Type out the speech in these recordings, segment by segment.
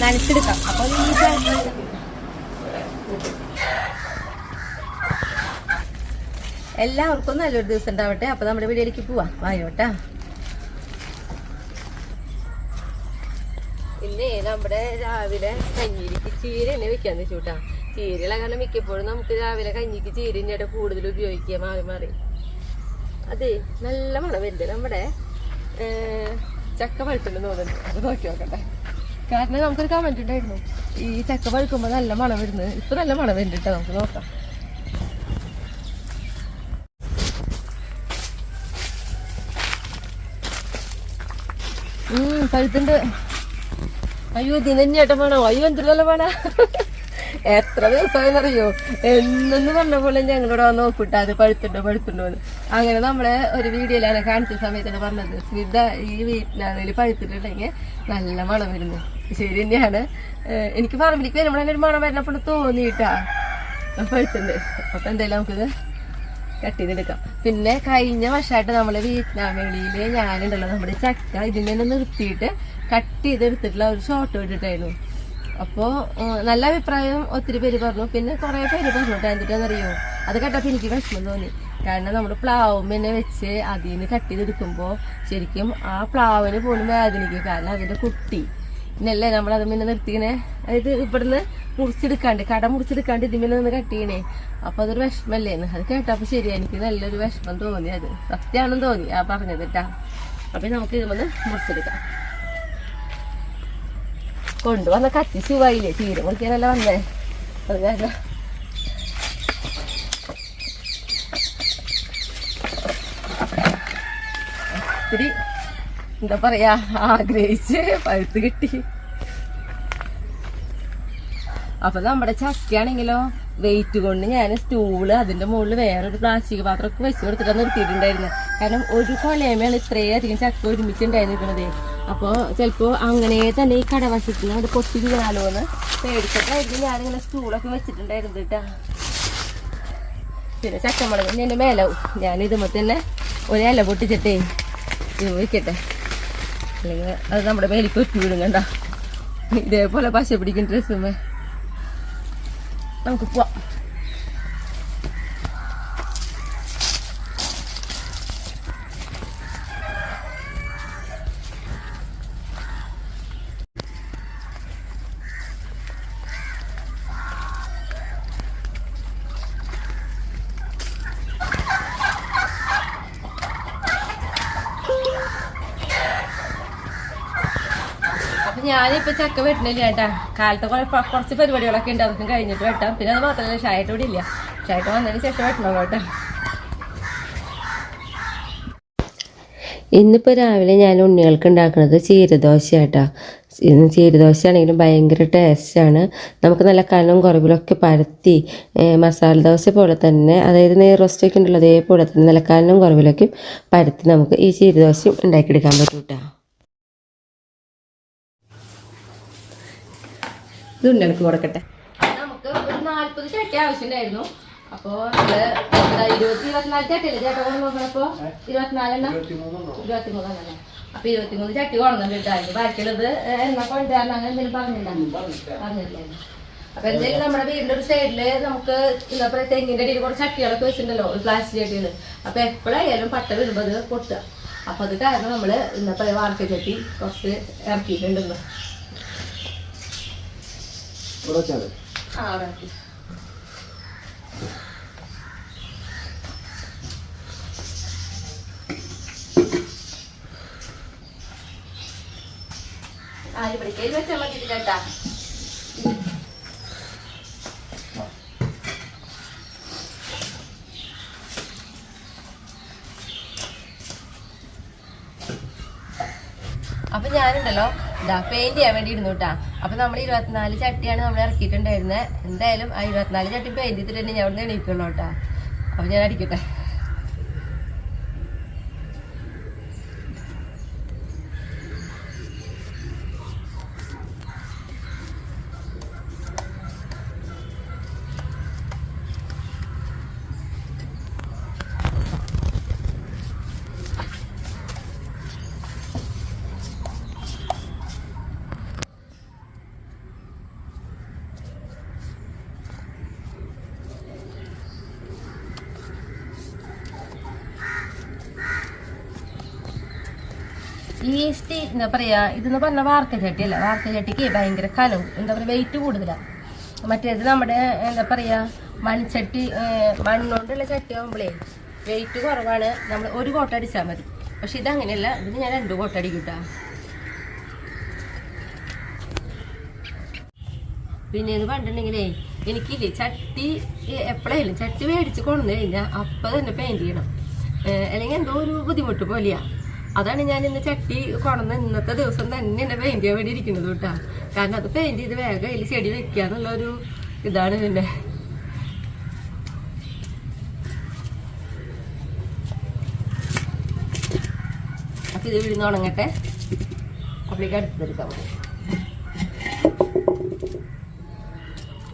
നനച്ചെടുക്കാം. അപ്പോൾ എല്ലാവർക്കും നല്ലൊരു ദിവസം ഉണ്ടാവട്ടെ. അപ്പോൾ നമ്മുടെ വീഡിയോയിലേക്ക് പോവാം. വായോട്ടാ. ഇന്നേ നമ്മുടെ രാവിലെ കഞ്ഞിക്ക് ചീര തന്നെ വെക്കാന്ന് വെച്ചുട്ടാ. ചീരയുള്ള കാരണം മിക്കപ്പോഴും നമുക്ക് രാവിലെ കഞ്ഞിക്ക് ചീര തന്നെയായിട്ട് കൂടുതൽ ഉപയോഗിക്കുക മാറി മാറി. അതെ, നല്ല മണം വരുന്നുണ്ട്. നമ്മുടെ ചക്ക പഴുത്തുണ്ടെന്ന് തോന്നുന്നുണ്ട്. അത് നോക്കി നോക്കട്ടെ. കാരണം നമുക്കൊരു കമന്റ് ഉണ്ടായിരുന്നു, ഈ ചക്ക പഴുക്കുമ്പോൾ നല്ല മണം വരുന്നത്. ഇപ്പൊ നല്ല മണം വരുന്നുണ്ട്. നമുക്ക് നോക്കാം. പഴുത്തുണ്ട്. അയ്യോ, ഇതിന് തന്നെയായിട്ട് വേണോ? അയ്യോ, എന്തിനല്ല വേണ. എത്ര ദിവസമായെന്നറിയോ, എന്നു പറഞ്ഞ പോലെ ഞങ്ങളോട് നോക്കിട്ട് അത് പഴുത്തുണ്ടോ എന്ന്. അങ്ങനെ നമ്മളെ ഒരു വീഡിയോയിലാണ് കാണിച്ച സമയത്താണ് പറഞ്ഞത്, സ്മിത ഈ വീട്ടിലാണെങ്കിൽ പഴുത്തിട്ടുണ്ടെങ്കിൽ നല്ല മണം വരുന്നു. ശരി തന്നെയാണ്. എനിക്ക് പറമ്പിലേക്ക് വരുമ്പോഴെല്ലാം ഒരു മണം വരുന്നപ്പോൾ തോന്നിയിട്ടാ പഴുത്തുണ്ട്. അപ്പൊ എന്തായാലും നമുക്കിത് കട്ട് ചെയ്തെടുക്കാം. പിന്നെ കഴിഞ്ഞ വർഷമായിട്ട് നമ്മള് വീട്ടിനാമേളിയില് ഞാനുണ്ടല്ലോ നമ്മുടെ ചക്ക ഇതിൽ നിന്ന് നിർത്തിയിട്ട് കട്ട് ചെയ്തെടുത്തിട്ടുള്ള ഒരു ഷോർട്ട് ഇട്ടിട്ടായിരുന്നു. അപ്പോൾ നല്ല അഭിപ്രായം ഒത്തിരി പേര് പറഞ്ഞു. പിന്നെ കുറേ പേര് പറഞ്ഞു കേട്ടോ. എന്തിട്ടാന്നറിയോ, അത് കേട്ടപ്പോൾ എനിക്ക് വിഷമം തോന്നി. കാരണം നമ്മൾ പ്ലാവുമ്മനെ വെച്ച് അതിൽ നിന്ന് കട്ട് ചെയ്തെടുക്കുമ്പോൾ ശരിക്കും ആ പ്ലാവിന് പോലും വേദനിക്കും. കാരണം അതിൻ്റെ കുട്ടി പിന്നല്ലേ നമ്മളത് പിന്നെ നിർത്തിക്കണേ. അതായത് ഇവിടുന്ന് മുറിച്ചെടുക്കാണ്ട്, കട മുറിച്ചെടുക്കാണ്ട് ഇതിന്മേൽ നിന്ന് കട്ട് ചെയ്യണേ. അപ്പോൾ അതൊരു വിഷമല്ലേന്ന്. അത് കേട്ടപ്പോൾ ശരിയാ, എനിക്ക് നല്ലൊരു വിഷമം തോന്നി. അത് സത്യമാണെന്ന് തോന്നി ആ പറഞ്ഞത് കേട്ടാ. അപ്പം നമുക്ക് ഇതുമെന്ന് മുറിച്ചെടുക്കാം. കൊണ്ടുവന്ന കത്തി സുഖമായില്ലേ, ചീര മുറിക്കാനല്ല വന്നേ. അത് കാരണം ഒത്തിരി എന്താ പറയാ, ആഗ്രഹിച്ച് പഴുത്ത് കിട്ടി. അപ്പൊ നമ്മുടെ ചക്കയാണെങ്കിലോ വെയിറ്റ് കൊണ്ട് ഞാൻ സ്റ്റൂള് അതിന്റെ മുകളിൽ വേറൊരു പ്ലാസ്റ്റിക് പാത്രമൊക്കെ വെച്ച് കൊടുത്തിട്ടാണ് നിർത്തിയിട്ടുണ്ടായിരുന്നു. കാരണം ഒരു കൊലയമേണ് ഇത്രയധികം ചക്ക ഒരുമിച്ചുണ്ടായിരുന്നിരിക്കണത്. അപ്പോൾ ചിലപ്പോൾ അങ്ങനെ തന്നെ ഈ കടവശത്തിന് അത് പൊട്ടി വീണാലോ എന്ന് പേടിച്ചിട്ടായിരിക്കും ഞാനിങ്ങനെ സ്റ്റൂളൊക്കെ വെച്ചിട്ടുണ്ടായിരുന്നു കേട്ടാ. പിന്നെ ചക്കമുളക് എൻ്റെ മേലാവും. ഞാൻ ഇതുമ്പോൾ തന്നെ ഒരു ഇല പൊട്ടിച്ചിട്ടേ ഇത് വയ്ക്കട്ടെ, അല്ലെങ്കിൽ അത് നമ്മുടെ മേലേക്ക് ഒറ്റ വീടും കണ്ട. ഇതേപോലെ പശ പിടിക്കുന്ന ഡ്രസ്സുമേ നമുക്ക് പോവാം. ഞാനിപ്പോ ചക്ക വെട്ടണില്ല കേട്ടാ. കാലത്ത് കുറച്ച് പരിപാടികളൊക്കെ ഉണ്ട്, അതൊക്കെ കഴിഞ്ഞിട്ട് വെട്ടാം. പിന്നെ അത് മാത്രമല്ല, ഷായിട്ട് ഇവിടെ ഇല്ല. ഷായിട്ട് വന്നതിന് ശേഷം വെട്ടണം കേട്ടോ. ഇന്നിപ്പോൾ രാവിലെ ഞാൻ ഉണ്ണികൾക്ക് ഉണ്ടാക്കുന്നത് ചീരദോശ കേട്ടോ. ചീരദോശയാണെങ്കിലും ഭയങ്കര ടേസ്റ്റാണ്. നമുക്ക് നല്ല കനം കുറവിലൊക്കെ പരത്തി മസാല ദോശ പോലെ തന്നെ, അതായത് നെയ് റോസ്റ്റൊക്കെ ഉണ്ടല്ലോ അതേപോലെ തന്നെ നല്ല കനം കുറവിലൊക്കെ പരത്തി നമുക്ക് ഈ ചീരദോശയും ഉണ്ടാക്കിയെടുക്കാൻ പറ്റും കേട്ടോ. ഇത് ഉണ്ണികൾക്ക് കൊടുക്കട്ടെ. നമുക്ക് ഒരു 40 ചട്ടി ആവശ്യമുണ്ടായിരുന്നു. അപ്പോൾ 24 ചട്ടിയല്ലേ ചേട്ടാ കൊണ്ട് നോക്കണപ്പോൾ 24 23 അപ്പൊ 23 ചട്ടി കൊണ്ടുവന്നിട്ട് കിട്ടായിരുന്നു. ബാക്കിയുള്ളത് എന്നാ കൊണ്ടുവരണം അങ്ങനെ എന്തെങ്കിലും പറഞ്ഞില്ലായിരുന്നു. അപ്പൊ എന്തായാലും നമ്മുടെ വീടിന്റെ ഒരു സൈഡില് നമുക്ക് എന്താ പറയാ തെങ്ങിന്റെ അടിയിൽ കുറച്ച് ചട്ടികളൊക്കെ വെച്ചിട്ടുണ്ടല്ലോ, ഒരു പ്ലാസ്റ്റിക് ചട്ടികൾ. അപ്പൊ എപ്പോഴായാലും പട്ട വരുമ്പോൾ അത് പൊട്ടുക. അപ്പൊ അത് കാരണം നമ്മള് എന്താ പറയാ വാർക്ക ചട്ടി കുറച്ച് ഇറക്കിയിട്ടുണ്ടെന്ന്. ഇവിടേക്ക് വെച്ചാൽ മതി കേട്ടാ. അപ്പൊ ഞാനുണ്ടല്ലോ ഇതാ പെയിന്റ് ചെയ്യാൻ വേണ്ടി ഇരുന്നു കേട്ടാ. അപ്പൊ നമ്മൾ 24 ചട്ടിയാണ് നമ്മൾ ഇറക്കിയിട്ടുണ്ടായിരുന്നത്. എന്തായാലും ആ 24 ചട്ടി പെയിന്റ് ചെയ്തിട്ട് തന്നെ ഞാൻ അവിടെ നിന്ന് എണീക്കുള്ളൂ കേട്ടാ. അപ്പൊ ഞാൻ അടിക്കട്ടെ. ഈ എന്താ പറയാ, ഇതെന്ന് പറഞ്ഞ വാർക്ക ചട്ടിയല്ല. വാർക്ക ചട്ടിക്ക് ഭയങ്കര കനവും എന്താ പറയാ വെയിറ്റ് കൂടുതലാണ്. മറ്റേത് നമ്മുടെ എന്താ പറയാ മൺചട്ടി, മണ്ണുകൊണ്ടുള്ള ചട്ടി ആകുമ്പോഴേ വെയിറ്റ് കുറവാണ്. നമ്മൾ ഒരു കോട്ട അടിച്ചാൽ മതി. പക്ഷെ ഇതങ്ങനെയല്ല, ഇതിന് ഞാൻ 2 കോട്ട അടിക്കൂട്ടാ. പിന്നെ എന്ന് പറഞ്ഞിട്ടുണ്ടെങ്കിലേ എനിക്കില്ലേ ചട്ടി എപ്പോഴായാലും ചട്ടി മേടിച്ച് കൊണ്ടു കഴിഞ്ഞാൽ അപ്പം തന്നെ പെയിന്റ് ചെയ്യണം, അല്ലെങ്കിൽ എന്തോ ഒരു ബുദ്ധിമുട്ട് പോലെയാ. അതാണ് ഞാൻ ഇന്ന് ചട്ടി കൊണ്ടുവന്ന ഇന്നത്തെ ദിവസം തന്നെ എന്നെ പെയിന്റ് ചെയ്യാൻ വേണ്ടി ഇരിക്കുന്നത് കേട്ടാ. കാരണം അത് പെയിന്റ് ചെയ്ത് വേഗം അതിൽ ചെടി വെക്കുക എന്നുള്ളൊരു ഇതാണ് പിന്നെ. അപ്പം ഇത് വിഴുന്ന് ഉണങ്ങട്ടെ, അപ്പോഴേക്ക് അടുത്തെടുക്കാൻ മതി.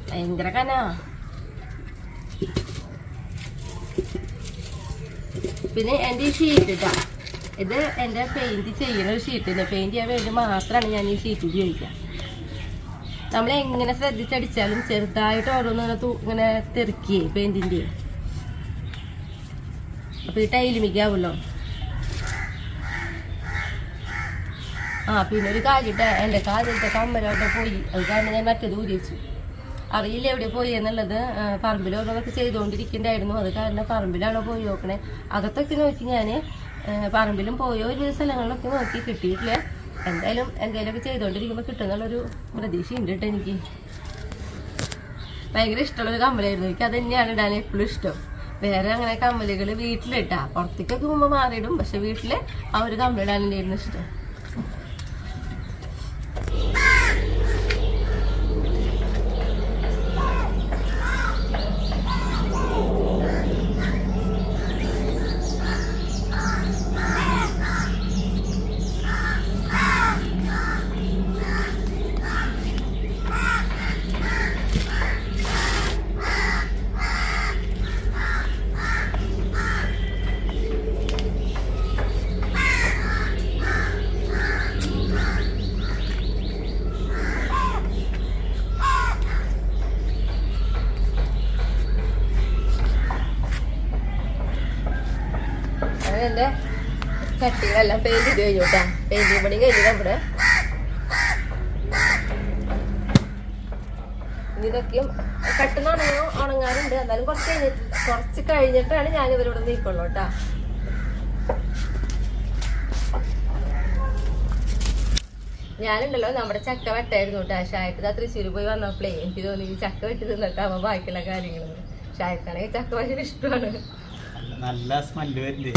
ഭയങ്കര കനാ. പിന്നെ എൻ്റെ ഈ ഷീറ്റ് ഇട്ടാ, ഇത് എൻ്റെ പെയിന്റ് ചെയ്യുന്ന ഒരു ഷീറ്റില്ല. പെയിന്റ് ചെയ്യാൻ വേണ്ടി മാത്രമാണ് ഞാൻ ഈ ഷീറ്റ് ഉപയോഗിക്കുക. നമ്മൾ എങ്ങനെ ശ്രദ്ധിച്ചടിച്ചാലും ചെറുതായിട്ട് ഓരോന്ന് ഇങ്ങനെ തെറിക്കേ പെയിന്റിൻ്റെ. അപ്പൊ ഈ ടൈലുമിക്കാവുമല്ലോ. പിന്നെ ഒരു കാര്യട്ടെ, എൻ്റെ കാലിലത്തെ കമ്മലോട്ട് പോയി. അത് കാരണം ഞാൻ മറ്റേത് ഊരി വെച്ചു. അറിയില്ല എവിടെ പോയി എന്നുള്ളത്. പറമ്പിൽ ഓരോന്നൊക്കെ ചെയ്തുകൊണ്ടിരിക്കണ്ടായിരുന്നു. അത് കാരണം പറമ്പിലാണോ പോയി നോക്കണേ. അകത്തൊക്കെ നോക്കി ഞാൻ പറമ്പിലും പോയോ ഒരു സ്ഥലങ്ങളിലൊക്കെ നോക്കി, കിട്ടിയിട്ടില്ല. എന്തായാലും എന്തെങ്കിലുമൊക്കെ ചെയ്തുകൊണ്ടിരിക്കുമ്പോൾ കിട്ടുന്നുള്ളൊരു പ്രതീക്ഷ ഉണ്ട് കേട്ടോ. എനിക്ക് ഭയങ്കര ഇഷ്ടമുള്ളൊരു കമ്മലായിരുന്നു. എനിക്ക് അത് തന്നെയാണ് ഇടാൻ എപ്പോഴും ഇഷ്ടം. വേറെ അങ്ങനെ കമ്മലുകൾ വീട്ടിലിട്ടാ പുറത്തേക്കൊക്കെ മുമ്പ് മാറിയിടും, പക്ഷെ വീട്ടില് ആ ഒരു കമ്മലിടാൻ തന്നെയായിരുന്നു ഇഷ്ടം. എൻ്റെ ചട്ടികളെല്ലാം പെയിന്റ് ചെയ്ത് കഴിഞ്ഞു കേട്ടാ. പെയിന്റ് പണി കഴിഞ്ഞു നമ്മുടെ. ഇതൊക്കെയും പെട്ടെന്ന് ഉണങ്ങാറുണ്ട്. എന്നാലും കുറച്ച് കഴിഞ്ഞിട്ടാണ് ഞാൻ ഇവരോട് നീക്കുള്ളൂ കേട്ടാ. ഞാനുണ്ടല്ലോ നമ്മുടെ ചക്ക വെട്ടായിരുന്നു കേട്ടാ. ഷായിട്ട് തൃശ്ശൂർ പോയി വന്നപ്പോഴേ എനിക്ക് തോന്നി ഈ ചക്ക വെട്ടി തിന്നിട്ടാകുമ്പോ ബാക്കിയുള്ള കാര്യങ്ങൾ. ഷായിട്ടാണെങ്കിൽ ചക്ക ഭയങ്കര ഇഷ്ടമാണ്. നല്ല സ്മെല്ല് വരില്ലേ.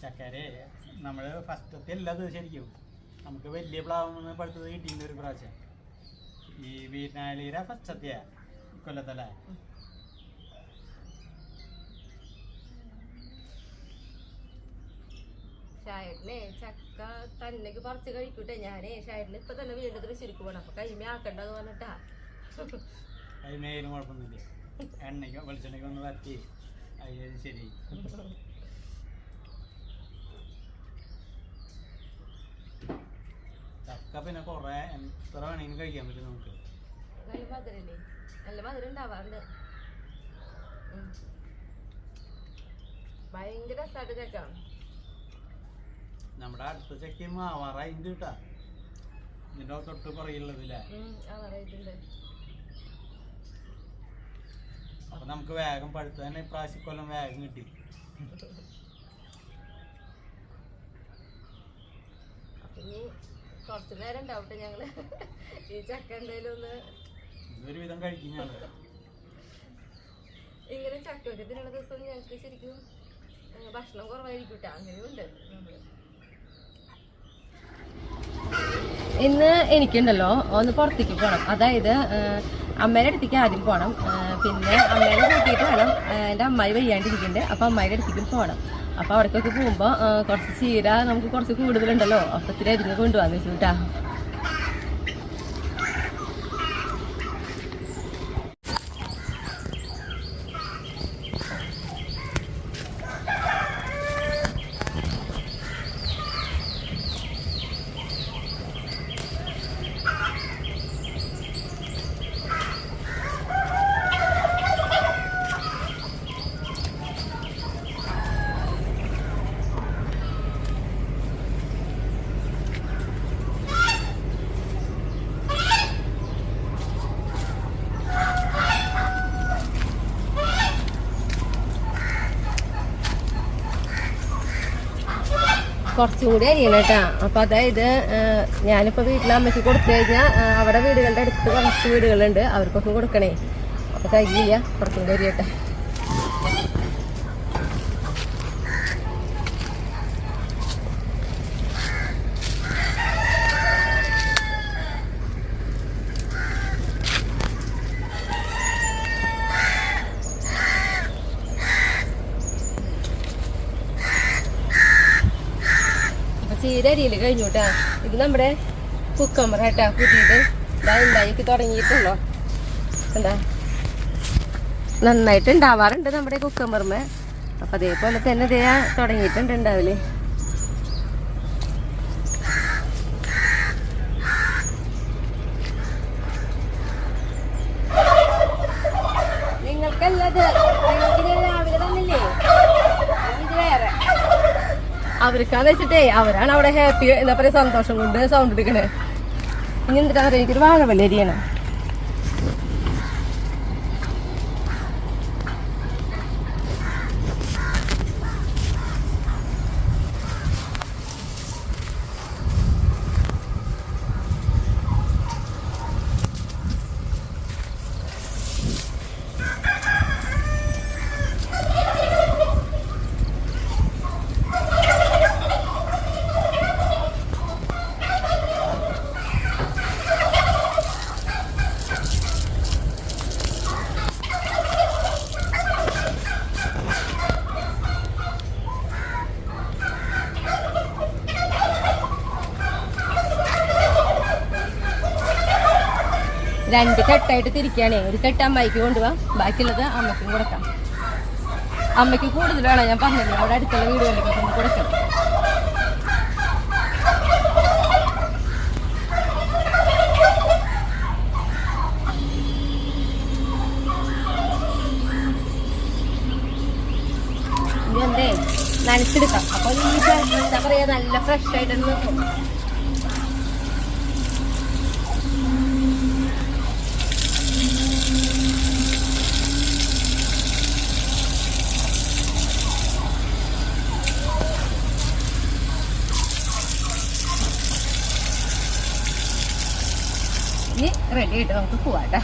ചക്കരെ നമ്മൾ ഫസ്റ്റത്തെ അല്ലത് ശരിക്കും നമുക്ക് വലിയ പ്ലാവ് പഴുത്തത് കിട്ടിയിട്ടുണ്ട് ഒരു പ്രാവശ്യം. ഈ വീട്ടിനാലീര ഫസ്റ്റത്തെയാ കൊല്ലത്തല്ലേ. ഷായട്ടിനെ ചക്ക തന്നേക്ക് പറിച്ച് കഴിക്കൂട്ടെ. ഞാനേ ഷായട്ടിന് ഇപ്പൊ തന്നെ വീണ്ടും തൃശ്ശൂർക്ക് പോകണം. അപ്പൊ കൈമ ആക്കണ്ടെന്ന് പറഞ്ഞിട്ടാ. കൈമേലും കുഴപ്പമൊന്നുമില്ല. എണ്ണയ്ക്കോ വെളിച്ചെണ്ണയ്ക്കോ ഒന്ന് വരട്ടി അത് ശരി. ചക്ക പിന്നെ കൊറേ എത്ര വേണമെങ്കിലും കഴിക്കാൻ പറ്റും നമുക്ക്. നല്ല മധുരല്ലേ, നല്ല മധുരം ഉണ്ടാവാറുണ്ട്. ഭയങ്കര രസമായിട്ട് ചക്ക. നമ്മുടെ അടുത്ത ചക്കയും ആവാറായിട്ടുണ്ട് കേട്ടാ. ഇതിന്റെ തൊട്ട് പറയുള്ളതില്ലേ. അപ്പൊ നമുക്ക് വേഗം പഴുത്ത തന്നെ ഇപ്രാവശ്യം കൊല്ലം വേഗം കിട്ടി. കുറച്ചു നേരം ഉണ്ടാവട്ടെ ഞങ്ങള് ഈ ചക്ക എന്തായാലും ഒന്ന് ഒരുവിധം കഴിക്കും ഞങ്ങള്. ഇങ്ങനെ ചക്കയൊക്കെ തിന്നുന്ന ദിവസം ഞങ്ങൾക്ക് ശരിക്കും ഭക്ഷണം കുറവായിരിക്കും. അങ്ങനെയുണ്ട്. ഇന്ന് എനിക്കുണ്ടല്ലോ ഒന്ന് പുറത്തേക്ക് പോകണം. അതായത് അമ്മേടെ അടുത്തേക്ക് ആദ്യം പോകണം. പിന്നെ അമ്മേനെ കൂട്ടിയിട്ട് വേണം. എൻ്റെ അമ്മായി വയ്യാണ്ടിരിക്കുന്നുണ്ട്. അപ്പം അമ്മായിയുടെ അടുത്തേക്കും പോകണം. അപ്പൊ അവിടേക്കൊക്കെ പോകുമ്പോ കുറച്ച് ചീര നമുക്ക് കുറച്ച് കൂടുതലുണ്ടല്ലോ, അപ്പൊ ഇത്തിരി അരിഞ്ഞ് കൊണ്ടുപോകാന്ന് വെച്ചു കേട്ടാ. കുറച്ചും കൂടി അരിയണം കേട്ടാ. അപ്പൊ അതായത് ഞാനിപ്പോ വീട്ടിലെ അമ്മയ്ക്ക് കൊടുത്തു കഴിഞ്ഞാൽ അവിടെ വീടുകളുടെ അടുത്ത് കുറച്ച് വീടുകളുണ്ട്, അവർക്കൊക്കെ കൊടുക്കണേ. അപ്പൊ കഴിയില്ല, കുറച്ചും കൂടി അരിയട്ടെ. ചീര അരിയിൽ കഴിഞ്ഞു കേട്ടാ. ഇത് നമ്മുടെ കുക്കമ്പർ കേട്ടാ, പുതിയത് ഉണ്ടാക്കി തുടങ്ങിയിട്ടുള്ളോ. എന്താ നന്നായിട്ട് ഉണ്ടാവാറുണ്ട് നമ്മുടെ കുക്കമ്പർമ. അപ്പൊ അതേപോലെ തന്നെ ഇതേ തുടങ്ങിയിട്ടുണ്ട് ഉണ്ടാവില്ലേ. നിങ്ങൾക്കല്ലത്, നിങ്ങൾക്ക് ഞാൻ രാവിലെ തന്നില്ലേ, ഇത് വേറെ അവർക്കാന്ന് വെച്ചിട്ടേ അവരാണ് അവിടെ ഹാപ്പി എന്താ പറയാ സന്തോഷം കൊണ്ട് സൗണ്ട് എടുക്കണേ. ഇനി എന്താ പറയാ, എനിക്കൊരു വാഴവെള്ള അരിയാണ്. രണ്ട് കെട്ടായിട്ട് തിരിക്കുകയാണേ. ഒരു കെട്ട് അമ്മയ്ക്ക് കൊണ്ടുപോവാം, ബാക്കിയുള്ളത് അമ്മയ്ക്കും കൊടുക്കാം. അമ്മയ്ക്ക് കൂടുതൽ വേണം, ഞാൻ പറഞ്ഞില്ലേ അവിടെ അടുത്തുള്ള വീടുകളിലൊക്കെ കൊണ്ട് കൊടുക്കണം. ഇനി എന്തേ നനച്ചെടുക്കാം. അപ്പൊ എന്താ പറയാ, നല്ല ഫ്രഷ് ആയിട്ട് നിൽക്കും. ഇനി റെഡി ആയിട്ട് നമുക്ക് പോവാട്ടാ.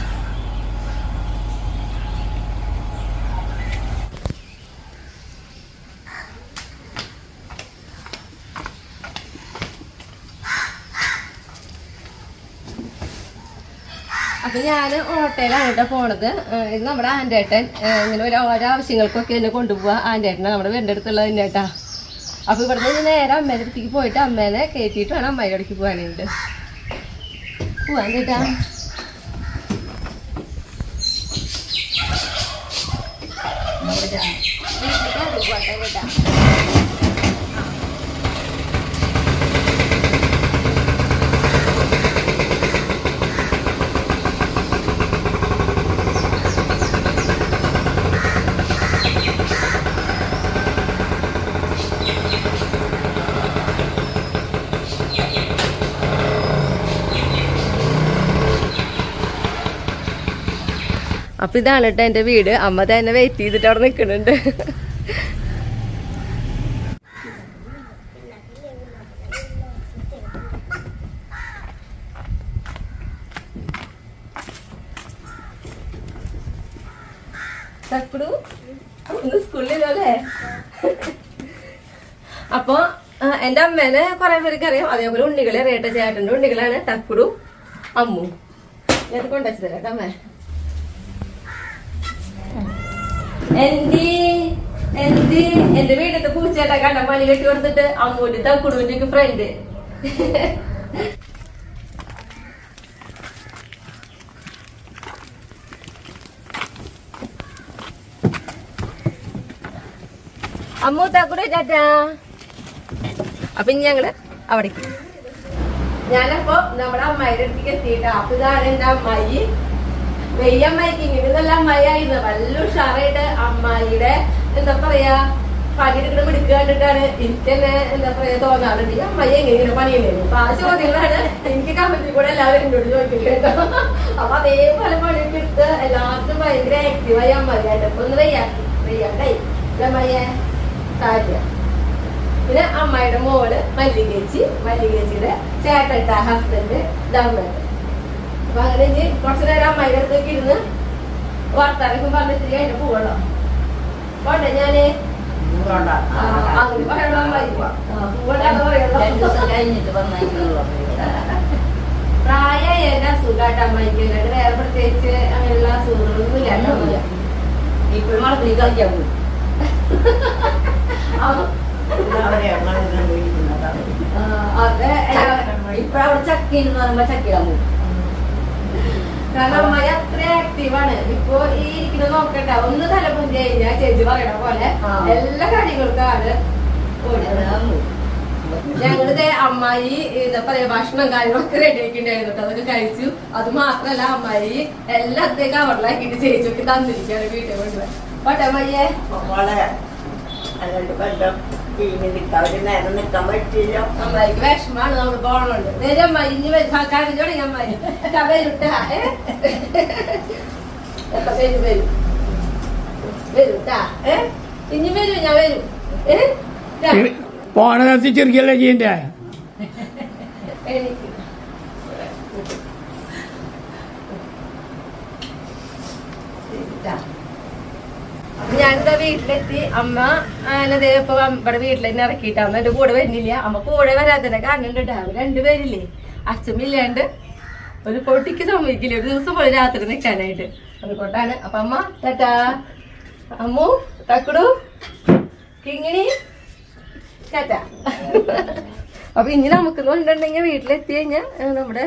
അപ്പൊ ഞാൻ ഓട്ടോയിലാണ് കേട്ടോ പോണത്. ഇത് നമ്മുടെ ആൻറ്റേട്ടൻ ഇങ്ങനെ ഓരോ ആവശ്യങ്ങൾക്കൊക്കെ എന്നെ കൊണ്ടുപോവാ. ആൻറ്റേട്ടനെ നമ്മുടെ വീടിൻ്റെ അടുത്തുള്ളത് തന്നെ കേട്ടാ. അപ്പൊ ഇവിടുന്ന് നേരെ അമ്മേൻ്റെ അടുത്തേക്ക് പോയിട്ട് അമ്മേനെ കയറ്റിയിട്ട് വേണം അമ്മയുടെ അടുത്തേക്ക് പോകാനായിട്ട്. പോവാൻ കേട്ടാ. കേട്ടാ അപ്പൊ ഇതാണ് കേട്ടോ എന്റെ വീട്. അമ്മ തന്നെ വെയിറ്റ് ചെയ്തിട്ട് അവിടെ നിൽക്കുന്നുണ്ട്. സ്കൂളിലല്ലേ. അപ്പൊ എന്റെ അമ്മേനെ കുറെ പേർക്ക് അറിയാം, അതേപോലെ ഉണ്ണികളെ അറിയട്ടെ. ചേട്ടന്റെ ഉണ്ണികളാണ് തക്കുടു അമ്മു. ഞാൻ കൊണ്ടുവച്ചത് കേട്ടോ അമ്മ. എന്റെ വീട്ടിലത്തെ പൂച്ചേട്ടാ കണ്ട മണി കെട്ടി കൊടുത്തിട്ട് അമ്മൂന്റെ തക്കുടുവിന്റെ ഫ്രണ്ട്. അമ്മു തക്കുടു ചാറ്റാ. അപ്പൊ ഇനി ഞങ്ങള് അവിടേക്ക് ഞാനപ്പോ നമ്മുടെ അമ്മായിയുടെ അടുത്തേക്ക് എത്തിയിട്ടാ. അപ്പൊ ഇതാണ് എന്റെ അമ്മായി. വെയ്യമ്മായിക്ക് ഇങ്ങനെ നല്ല അമ്മായി ആയിരുന്നു. നല്ല ഉഷാറായിട്ട് അമ്മായിയുടെ എന്താ പറയാ പണിയെടുക്കണം എടുക്കുക കണ്ടിട്ടാണ് എനിക്ക് തന്നെ എന്താ പറയാ തോന്നാറുണ്ട് ഈ അമ്മായി എങ്ങനെ പണിയുണ്ടായിരുന്നു. അപ്പൊ ആ ചോദ്യങ്ങളാണ് എനിക്ക് കമന്റിൽ കൂടെ എല്ലാവരും എന്നോട് ചോദിക്കുന്നുണ്ടോ. അപ്പൊ അതേപോലെ പണിയൊക്കെ എടുത്ത് എല്ലാവർക്കും ഭയങ്കര ആക്റ്റീവായി അമ്മായിയായിട്ട്. അപ്പൊ ഒന്ന് വെയ്യാണ്ടായി അമ്മായിയെ സാധ്യ. പിന്നെ അമ്മായിയുടെ മോള് മല്ലികേച്ചിയുടെ ചേട്ടട്ട ഹസ്ബൻഡ് ദമ്മേട്ട്. അപ്പൊ അങ്ങനെ ഇനി കുറച്ചു നേരം അമ്മായിയുടെ അടുത്തൊക്കെ ഇരുന്ന് വർത്താനൊക്കെ പറഞ്ഞിട്ട് അതിന്റെ പോവല്ലോ. പോട്ടെ ഞാന് അങ്ങനെ പറയണോ അമ്മായി പൂവണ്ടാന്ന് പറയണോ. പ്രായമായ എന്റെ അസുഖമായിട്ട് അമ്മായിക്ക് അല്ലാണ്ട് വേറെ പ്രത്യേകിച്ച് അങ്ങനെയുള്ള അസുഖങ്ങളൊന്നും ഇല്ലാണ്ട് ഇപ്പോഴും മറന്നു കളിക്കാൻ പോകും. അതെ ഇപ്പൊ അവിടെ ചക്കയെന്ന് പറയുമ്പോ ചക്കയിടാൻ പോകും. കാരണം അമ്മായി അത്ര ആക്റ്റീവാണ്. ഇപ്പൊ ഈ ഇരിക്കുന്നത് നോക്കണ്ട, ഒന്ന് തലമുന്തി കഴിഞ്ഞാൽ ചേച്ചി പറയണ പോലെ എല്ലാ കാര്യങ്ങൾക്കാണ് ഞങ്ങളുടെ അമ്മായി എന്താ പറയാ ഭക്ഷണം കാര്യങ്ങളൊക്കെ റെഡി ആക്കിണ്ടായിരുന്നു. അതൊക്കെ കഴിച്ചു. അത് മാത്രല്ല അമ്മായി എല്ലാത്തേക്കും കവറിലാക്കിട്ട് ചേച്ചിയൊക്കെ തന്നിരിക്കാണ് വീട്ടിൽ കൊണ്ടുപോയി. പോട്ടെ അമ്മയ്യെ. അമ്മായിക്ക് വിഷമാണ് നമ്മള് പോണുണ്ട്. വരും അമ്മായി ഇനി കരഞ്ഞു തുടങ്ങി അമ്മായി. വരൂട്ടാ വരൂട്ടാ ഇനി വരൂ ഞാൻ വരും. പോണ നേരത്തെ ചെറുക്കല്ലേ ചെയ്യണ്ടേ? എനിക്ക് ഞാനിതാ വീട്ടിലെത്തി. അമ്മ ഞാനതേ ഇപ്പൊ ഇവിടെ വീട്ടിൽ തന്നെ ഇറക്കിയിട്ട് അമ്മ എന്റെ കൂടെ വരുന്നില്ല. അമ്മ കൂടെ വരാത്തന്നെ കാരണം ഉണ്ട്. രണ്ടുപേരില്ലേ അച്ഛമില്ലാണ്ട് ഒരു പൊട്ടിക്ക് സമ്മതിക്കില്ല ഒരു ദിവസം പോലെ രാത്രി നിൽക്കാനായിട്ട്. അതുകൊണ്ടാണ്. അപ്പൊ അമ്മ ടാറ്റാ. അമ്മു തക്കുടു കിങ്ങിണി ടാറ്റാ. അപ്പൊ ഇനി നമുക്ക് കൊണ്ടുണ്ടെങ്കിൽ വീട്ടിലെത്തി കഴിഞ്ഞാൽ നമ്മുടെ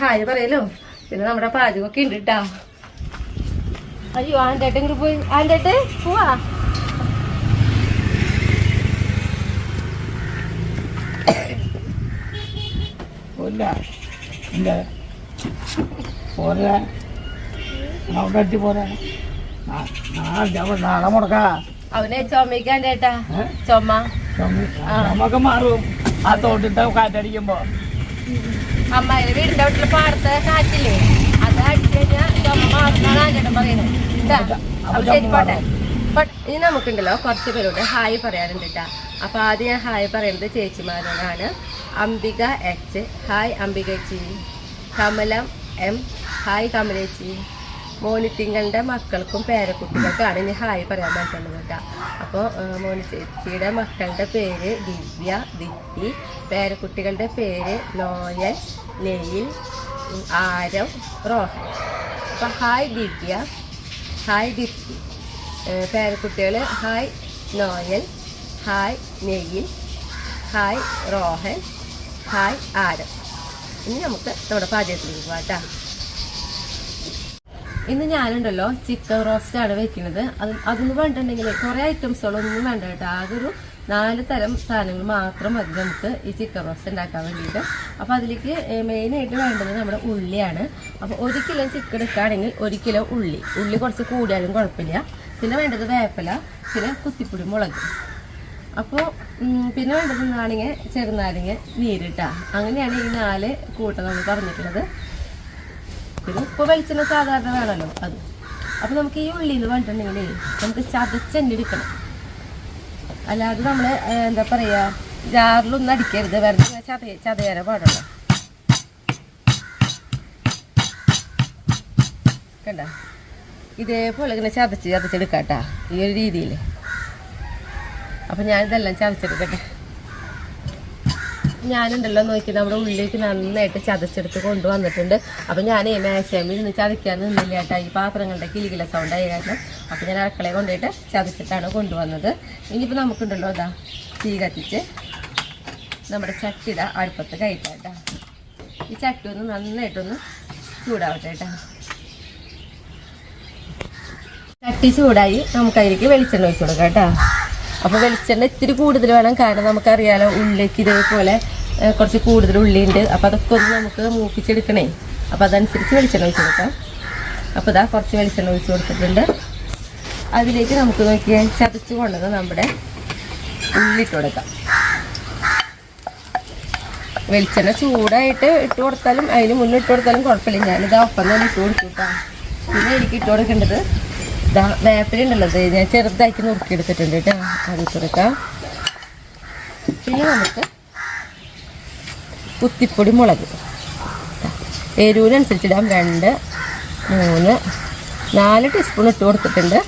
ഹായ് പറയലോ പിന്നെ നമ്മുടെ പാചകമൊക്കെ ഉണ്ട് കേട്ടാ. അയ്യോ ആൻ്റേട്ടൻ ഇങ്ങോട്ട് പോയി. ആൻ്റേട്ടെ പോവാ. നാളെ മുടക്കാ അവനെ ചുമക്കാൻ്റേട്ടാ. ചുമക്ക് മാറും ആ തോട്ടിട്ട് കാറ്റടിക്കുമ്പോ. അമ്മായിയുടെ വീടിന്റെ വീട്ടില് പാടത്തെ കാറ്റില്ലേ അത് അടിച്ചു കഴിഞ്ഞാൽ ചുമ മാറുന്നാണ് ആൻ്റേട്ടൻ പറയുന്നത്. ശരി പോട്ടെ. ഇനി നമുക്കുണ്ടല്ലോ കുറച്ച് പേരോട് ഹായ് പറയാനുണ്ട് കേട്ടാ. അപ്പൊ ആദ്യം ഞാൻ ഹായ് പറയുന്നത് ചേച്ചിമാരോടാണ്. അംബിക എച്ച് ഹായ് അംബികച്ചി. കമലം എം ഹായ് കമലേച്ചി. മോനിത്തിങ്ങളുടെ മക്കൾക്കും പേരക്കുട്ടികൾക്കാണ് ഇനി ഹായ് പറയാൻ പറ്റുന്നത് കേട്ടോ. അപ്പോൾ മോനിച്ചേച്ചിയുടെ മക്കളുടെ പേര് ദിവ്യ ദിത്തി, പേരക്കുട്ടികളുടെ പേര് നോയൽ നെയിൽ ആരവ് റോഹൻ. അപ്പോൾ ഹായ് ദിവ്യ, ഹായ് ദിത്തി. പേരക്കുട്ടികൾ hi Noel, hi Neil, hi Rohan, hi Aarav. ഇനി നമുക്ക് നമ്മുടെ പാചകത്തിലേക്ക് പോകാം കേട്ടോ. ഇന്ന് ഞാനുണ്ടല്ലോ ചിക്കൻ റോസ്റ്റാണ് വെക്കുന്നത്. അതൊന്ന് വേണ്ടിട്ടുണ്ടെങ്കിൽ കുറേ ഐറ്റംസുകളൊന്നും വേണ്ട കേട്ടോ. ആകെ ഒരു 4 തരം സാധനങ്ങൾ മാത്രം മതി നമുക്ക് ഈ ചിക്കൻ റോസ്റ്റ് ഉണ്ടാക്കാൻ വേണ്ടിയിട്ട്. അപ്പോൾ അതിലേക്ക് മെയിനായിട്ട് വേണ്ടത് നമ്മുടെ ഉള്ളിയാണ്. അപ്പോൾ 1 കിലോ ചിക്കൻ എടുക്കുകയാണെങ്കിൽ 1 കിലോ ഉള്ളി കുറച്ച് കൂടിയാലും കുഴപ്പമില്ല. പിന്നെ വേണ്ടത് വേപ്പില, പിന്നെ കുത്തിപ്പൊടി മുളക്. അപ്പോൾ പിന്നെ വേണ്ടത് നാരങ്ങ, ചെറുനാരങ്ങ നീരിട്ടാ. അങ്ങനെയാണ് ഈ 4 കൂട്ടം നമ്മൾ പറഞ്ഞിട്ടുള്ളത്. പിന്നെ ഉപ്പ് വെളിച്ചെണ്ണ സാധാരണ വേണമല്ലോ അത്. അപ്പോൾ നമുക്ക് ഈ ഉള്ളിന്ന് പറഞ്ഞിട്ടുണ്ടെങ്കിൽ നമുക്ക് ചതച്ചെണ്ണെടുക്കണം. അല്ലാതെ നമ്മൾ എന്താ പറയുക ജാറിലൊന്നും അടിക്കരുത്. വെറുതെ ചതയാൻ പാടുള്ളൂ. കണ്ട ഇതേപോലെ ഇങ്ങനെ ചതച്ചെടുക്കാം കേട്ടോ ഈ ഒരു രീതിയിൽ. അപ്പം ഞാനിതെല്ലാം ചതച്ചെടുക്കട്ടെ. ഞാനുണ്ടല്ലോ നോക്കി നമ്മുടെ ഉള്ളിലേക്ക് നന്നായിട്ട് ചതച്ചെടുത്ത് കൊണ്ടുവന്നിട്ടുണ്ട്. അപ്പം ഞാൻ മേശയിൽ നിന്ന് ചതയ്ക്കാൻ നിന്നില്ല കേട്ടോ, ഈ പാത്രങ്ങളുടെ കിലികില സൗണ്ട് ആയ കാരണം. അപ്പം ഞാൻ അടുക്കളയെ കൊണ്ടുപോയിട്ട് ചതച്ചിട്ടാണ് കൊണ്ടുവന്നത്. ഇനിയിപ്പോൾ നമുക്കുണ്ടല്ലോ ഇതാ തീ കത്തിച്ച് നമ്മുടെ ചട്ടിയുടെ അടുപ്പത്ത് കയറ്റാം കേട്ടോ. ഈ ചട്ടി ഒന്ന് നന്നായിട്ടൊന്ന് ചൂടാവട്ടെ കേട്ടോ. ചട്ടി ചൂടായി നമുക്കതിലേക്ക് വെളിച്ചെണ്ണ ഒഴിച്ചു കൊടുക്കാം കേട്ടോ. അപ്പോൾ വെളിച്ചെണ്ണ ഇത്തിരി കൂടുതൽ വേണം, കാരണം നമുക്കറിയാലോ ഉള്ളിലേക്ക് ഇതേപോലെ കുറച്ച് കൂടുതൽ ഉള്ളിയുണ്ട്. അപ്പോൾ അതൊക്കെ ഒന്ന് നമുക്ക് മൂപ്പിച്ചെടുക്കണേ. അപ്പോൾ അതനുസരിച്ച് വെളിച്ചെണ്ണ ഒഴിച്ച് കൊടുക്കാം. അപ്പോൾ ഇതാ കുറച്ച് വെളിച്ചെണ്ണ ഒഴിച്ച് കൊടുത്തിട്ടുണ്ട്. അതിലേക്ക് നമുക്ക് നോക്കിയാൽ ചതച്ച് കൊണ്ടത് നമ്മുടെ ഉള്ളിട്ട് കൊടുക്കാം. വെളിച്ചെണ്ണ ചൂടായിട്ട് ഇട്ട് കൊടുത്താലും അതിന് മുന്നേ ഇട്ട് കൊടുത്താലും കുഴപ്പമില്ല. ഞാനിതാ ഒപ്പം തന്നെ ഇട്ട് കൊടുത്തു കേട്ടോ. പിന്നെ എനിക്ക് ഇട്ട് കൊടുക്കേണ്ടത് ഇതാ വേപ്പിലുണ്ടല്ലോ, ഞാൻ ചെറുതാക്കി നുറുക്കിയെടുത്തിട്ടുണ്ട് കേട്ടോ, അത് ഇട്ട് കൊടുക്കാം. പിന്നെ നമുക്ക് കുത്തിപ്പൊടി മുളക് എരിവിനനുസരിച്ചിടാം. 2, 3, 4 ടീസ്പൂൺ ഇട്ട് കൊടുത്തിട്ടുണ്ട്.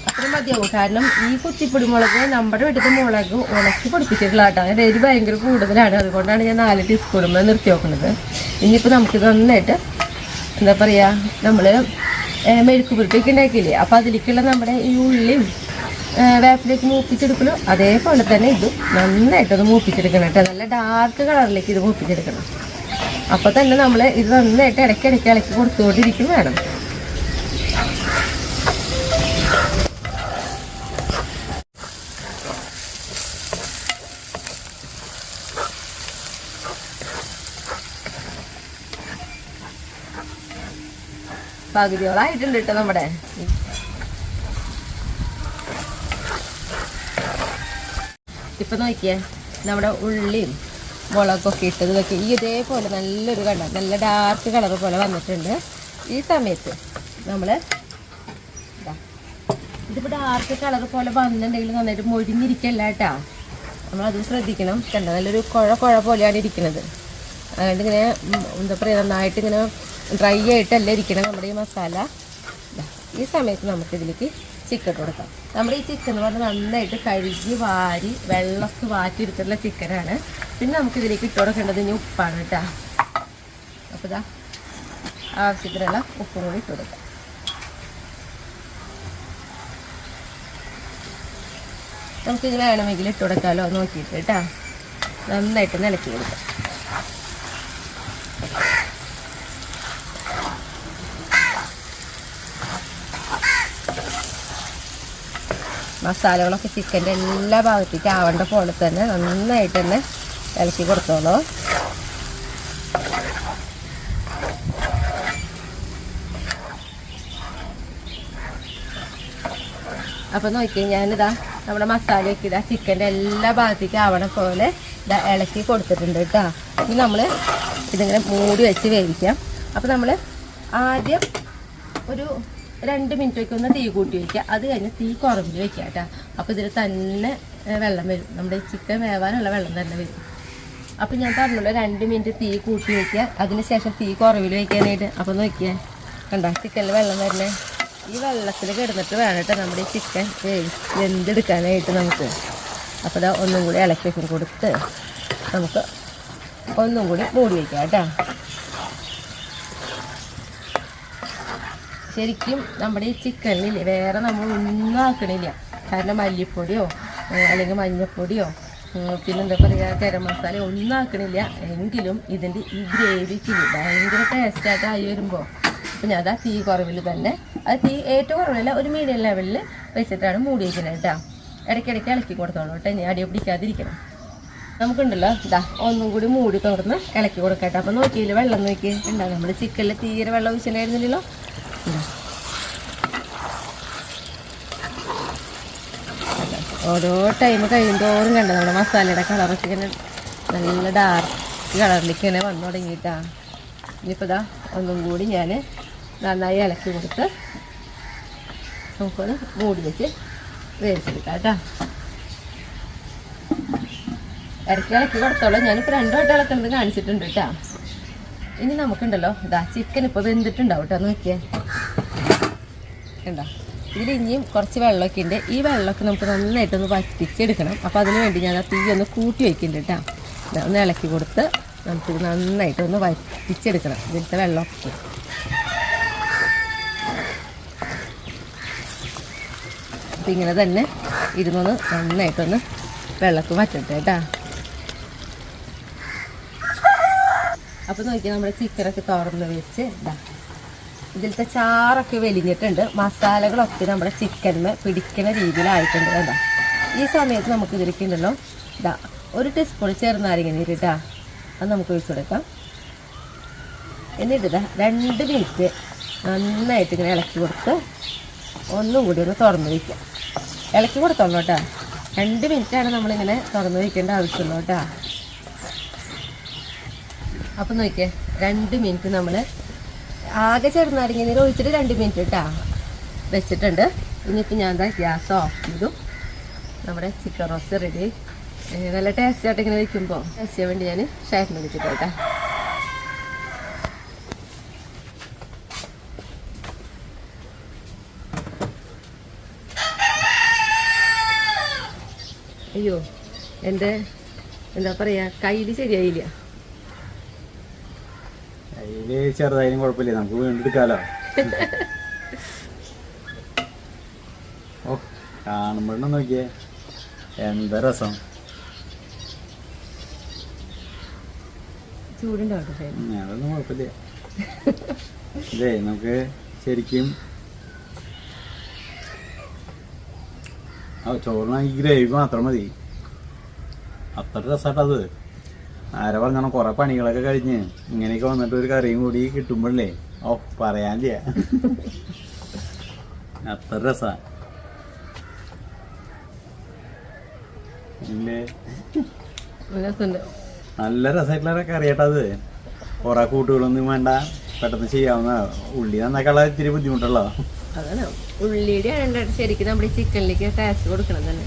അത്ര മതിയാവും, കാരണം ഈ കുത്തിപ്പൊടി മുളക് നമ്മുടെ വീട്ടിലത്തെ മുളക് ഉണക്കി പൊടിപ്പിച്ചിട്ടുള്ള കേട്ടോ. അതിൻ്റെ എരി ഭയങ്കര കൂടുതലാണ്, അതുകൊണ്ടാണ് ഞാൻ 4 ടീസ്പൂൺ നിർത്തി വെക്കുന്നത്. ഇനിയിപ്പോൾ നമുക്കിത് നന്നായിട്ട് എന്താ പറയുക, നമ്മൾ മെഴുക്ക് പുരട്ടിയൊക്കെ ഉണ്ടാക്കിയില്ലേ, അപ്പോൾ അതിലേക്കുള്ള നമ്മുടെ ഈ ഉള്ളിയും വേപ്പിലേക്ക് മൂപ്പിച്ചെടുക്കണം. അതേപോലെ തന്നെ ഇതും നന്നായിട്ടൊന്ന് മൂപ്പിച്ചെടുക്കണം കേട്ടോ. നല്ല ഡാർക്ക് കളറിലേക്ക് ഇത് മൂപ്പിച്ചെടുക്കണം. അപ്പോൾ തന്നെ നമ്മൾ ഇത് നന്നായിട്ട് ഇടയ്ക്കിടയ്ക്ക് ഇളക്കി കൊടുത്തുകൊണ്ടിരിക്കും വേണം. പകുതിയോളായിട്ടുണ്ട് കേട്ടോ നമ്മുടെ. ഇപ്പം നോക്കിയേ, നമ്മുടെ ഉള്ളിയും മുളകൊക്കെ ഇട്ടത് നോക്കി ഈ ഇതേപോലെ നല്ലൊരു കണ്ട നല്ല ഡാർക്ക് കളർ പോലെ വന്നിട്ടുണ്ട്. ഈ സമയത്ത് നമ്മൾ ഇതിപ്പോൾ ഡാർക്ക് കളർ പോലെ വന്നിട്ടുണ്ടെങ്കിൽ നന്നായിട്ട് മൊഴിഞ്ഞിരിക്കല്ല കേട്ടോ, നമ്മളത് ശ്രദ്ധിക്കണം. കണ്ട നല്ലൊരു കുഴ പോലെയാണ് ഇരിക്കുന്നത്. അതുകൊണ്ട് ഇങ്ങനെ എന്താ പറയുക, നന്നായിട്ട് ഇങ്ങനെ ഡ്രൈ ആയിട്ടല്ല ഇരിക്കണം നമ്മുടെ ഈ മസാല. ഈ സമയത്ത് നമുക്കിതിലേക്ക് ചിക്കൻ കൊടുക്കാം. നമ്മുടെ ഈ ചിക്കൻ എന്ന് പറഞ്ഞാൽ നന്നായിട്ട് കഴുകി വാരി വെള്ളമൊക്കെ വാറ്റിയെടുത്തിട്ടുള്ള ചിക്കനാണ്. പിന്നെ നമുക്കിതിലേക്ക് ഇട്ട് കൊടുക്കേണ്ടത് ഇനി ഉപ്പാണ് കേട്ടോ. അപ്പോൾ ഇതാ ആവശ്യത്തിനുള്ള ഉപ്പും കൂടി ഇട്ട് കൊടുക്കാം. നമുക്കിത് വേണമെങ്കിൽ ഇട്ട് കൊടുക്കാമല്ലോ നോക്കിയിട്ട് കേട്ടോ. നന്നായിട്ട് നിലക്കി കൊടുക്കാം. മസാലകളൊക്കെ ചിക്കൻ്റെ എല്ലാ ഭാഗത്തേക്കും ആവേണ്ട പോലെ തന്നെ നന്നായിട്ട് തന്നെ ഇളക്കി കൊടുത്തോളൂ. അപ്പോൾ നോക്കിയാൽ ഞാനിതാ നമ്മുടെ മസാലയൊക്കെ ഇതാ ചിക്കൻ്റെ എല്ലാ ഭാഗത്തേക്കും ആവണ പോലെ ഇതാ ഇളക്കി കൊടുത്തിട്ടുണ്ട് കേട്ടോ. ഇനി നമ്മൾ ഇതിങ്ങനെ മൂടി വെച്ച് വേവിക്കാം. അപ്പോൾ നമ്മൾ ആദ്യം ഒരു 2 മിനിറ്റൊക്കെ ഒന്ന് തീ കൂട്ടി വയ്ക്കുക. അത് കഴിഞ്ഞ് തീ കുറവിൽ വയ്ക്കുക കേട്ടോ. അപ്പോൾ ഇതിൽ തന്നെ വെള്ളം വരും, നമ്മുടെ ചിക്കൻ വേവാനുള്ള വെള്ളം തന്നെ വരും. അപ്പോൾ ഞാൻ പറഞ്ഞല്ലോ 2 മിനിറ്റ് തീ കൂട്ടി വയ്ക്കുക, അതിന് തീ കുറവിൽ വയ്ക്കാനായിട്ട്. അപ്പോൾ നോക്കിയാൽ കണ്ടോ ചിക്കനിൽ വെള്ളം വരണേ. ഈ വെള്ളത്തിൽ കിടന്നിട്ട് വേണം കേട്ടോ നമ്മുടെ ഈ ചിക്കൻ വെന്തെടുക്കാനായിട്ട് നമുക്ക്. അപ്പോൾ ഇതാ ഒന്നും കൂടി ഇളക്കി വെച്ച് കൊടുത്ത് നമുക്ക് ഒന്നും കൂടി മൂടി വയ്ക്കാം കേട്ടോ. ശരിക്കും നമ്മുടെ ഈ ചിക്കനിൽ വേറെ നമ്മൾ ഒന്നും ആക്കണില്ല, കാരണം മല്ലിപ്പൊടിയോ അല്ലെങ്കിൽ മഞ്ഞൾപ്പൊടിയോ പിന്നെന്താ പറയുക ഗരം മസാല ഒന്നും ആക്കണില്ല. എങ്കിലും ഇതിൻ്റെ ഈ ഗ്രേവിക്ക് ഭയങ്കര ടേസ്റ്റായിട്ട് ആയി വരുമ്പോൾ അപ്പോൾ ഞാൻ അതാ തീ കുറവിൽ തന്നെ, അത് തീ ഏറ്റവും കുറവില്ല ഒരു മീഡിയം ലെവലിൽ വെച്ചിട്ടാണ് മൂടി വയ്ക്കുന്നത് കേട്ടോ. ഇടയ്ക്കിടയ്ക്ക് ഇളക്കി കൊടുത്തോളൂ കേട്ടോ, ഇനി അടി പിടിക്കാതിരിക്കണം. നമുക്കുണ്ടല്ലോ ഇതാ ഒന്നും കൂടി മൂടി തുറന്ന് ഇളക്കി കൊടുക്കട്ടെ. അപ്പോൾ നോക്കിയില്ല വെള്ളം നോക്കി ഉണ്ടാകും, നമ്മൾ ചിക്കനിൽ തീരെ വെള്ളം ഒഴിച്ചിട്ടുണ്ടായിരുന്നില്ലല്ലോ. ഓരോ ടൈം കഴിയുന്തോറും കണ്ട നമ്മുടെ മസാലയുടെ കളറൊക്കെ ഇങ്ങനെ നല്ല ഡാർക്ക് കളറിലേക്ക് ഇങ്ങനെ വന്നു തുടങ്ങിയിട്ടാണ്. ഇനിയിപ്പോൾ ഇതാ ഒന്നും കൂടി ഞാൻ നന്നായി ഇളക്കി കൊടുത്ത് നമുക്കൊന്ന് മൂടി വെച്ച് വേവിച്ചെടുക്കാം കേട്ടോ. ഇടയ്ക്ക് ഇളക്കി കൊടുത്തോളൂ, ഞാനിപ്പോൾ 2 വട്ടം ഇളക്കുന്നത് കാണിച്ചിട്ടുണ്ട് കേട്ടോ. ഇനി നമുക്കുണ്ടല്ലോ ഇതാ ചിക്കൻ ഇപ്പോൾ വെന്തിട്ടുണ്ടാവും കേട്ടോ. നോക്കിയേ കണ്ടോ, ഇതിൽ ഇനിയും കുറച്ച് വെള്ളമൊക്കെ ഉണ്ട്. ഈ വെള്ളമൊക്കെ നമുക്ക് നന്നായിട്ടൊന്ന് വറ്റിച്ചെടുക്കണം. അപ്പോൾ അതിന് വേണ്ടി ഞാൻ ആ തീ ഒന്ന് കൂട്ടി വയ്ക്കുന്നുണ്ട് കേട്ടോ. ഒന്ന് ഇളക്കി കൊടുത്ത് നമുക്കിത് നന്നായിട്ടൊന്ന് വറ്റിച്ചെടുക്കണം. ഇതിലത്തെ വെള്ളമൊക്കെ അപ്പം ഇങ്ങനെ തന്നെ ഇരുന്നൊന്ന് നന്നായിട്ടൊന്ന് വെള്ളമൊക്കെ വറ്റട്ടെ കേട്ടോ. അപ്പം നോക്കി നമ്മുടെ ചിക്കനൊക്കെ തുറന്ന് വെച്ച് ഇതാ ഇതിലത്തെ ചാറൊക്കെ വലിഞ്ഞിട്ടുണ്ട്. മസാലകളൊക്കെ നമ്മുടെ ചിക്കനിന് പിടിക്കുന്ന രീതിയിലായിട്ടുണ്ട്. കേട്ടോ ഈ സമയത്ത് നമുക്ക് ഇതിലേക്ക് ഉണ്ടല്ലോ ഇതാ 1 ടീസ്പൂൺ ചെറുനാരങ്ങ നീര് ഇട്ടാ അത് നമുക്ക് ഒഴിച്ചു കൊടുക്കാം. എന്നിട്ട് ഇതാ 2 മിനിറ്റ് നന്നായിട്ട് ഇങ്ങനെ ഇളക്കി കൊടുത്ത് ഒന്നും കൂടി ഒന്ന് തുറന്ന് വയ്ക്കാം. ഇളക്കി കൊടുത്തോളൂ കേട്ടോ. 2 മിനിറ്റാണ് നമ്മളിങ്ങനെ തുറന്ന് വയ്ക്കേണ്ട ആവശ്യമുള്ളൂ കേട്ടോ. അപ്പം നോക്കിയേ 2 മിനിറ്റ് നമ്മൾ ആകെ ചെറുനാരങ്ങ നീര് ഒഴിച്ചിട്ട് 2 മിനിറ്റ് കേട്ടോ വെച്ചിട്ടുണ്ട്. ഇനിയിപ്പോൾ ഞാൻ എന്താ ഗ്യാസ് ഓഫ് ചെയ്തു. നമ്മുടെ ചിക്കൻ റോസ്റ്റ് റെഡി. നല്ല ടേസ്റ്റ് ആയിട്ട് ഇങ്ങനെ വയ്ക്കുമ്പോൾ ടേസ്റ്റ് ചെയ്യാൻ വേണ്ടി ഞാൻ ഷാഫിന് വിളിച്ചിട്ട് കേട്ടോ. അയ്യോ എൻ്റെ എന്താ പറയുക കയ്യിൽ ശരിയായില്ല. അതില് ചെറുതായാലും കുഴപ്പമില്ല, നമുക്ക് വീണ്ടും എടുക്കാലോ. ഓ കാണുമ്പോഴൊന്നും നോക്കിയേ എന്താ രസം. ചൂടുണ്ടാവട്ടെ. അതൊന്നും കുഴപ്പമില്ല. ഇതേ നമുക്ക് ശരിക്കും ചോറിന് ഈ ഗ്രേവി മാത്രം മതി. അത്ര രസമായിട്ടത്. ആരെ പറഞ്ഞാൽ കുറെ പണികളൊക്കെ കഴിഞ്ഞ് ഇങ്ങനെയൊക്കെ വന്നിട്ട് ഒരു കറിയും കൂടി കിട്ടുമ്പോഴല്ലേ ഓ പറയാനില്ല, അത്ര രസാ. ഇല്ലേ നല്ല രസമായിട്ടുള്ള കറിയാട്ടത്. കുറെ കൂട്ടുകളൊന്നും വേണ്ട, പെട്ടെന്ന് ചെയ്യാവുന്ന. ഉള്ളി നന്നാക്കാനുള്ള ഇത്തിരി ബുദ്ധിമുട്ടുള്ളോ. അതാണ് ഉള്ളിയുടെ ആണ് ശരിക്കും നമ്മുടെ ചിക്കനിലേക്ക് ടേസ്റ്റ് കൊടുക്കണം തന്നെ.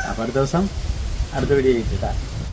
അപ്പൊ അടുത്ത ദിവസം അടുത്ത വീഡിയോ ചെയ്തിട്ടാ.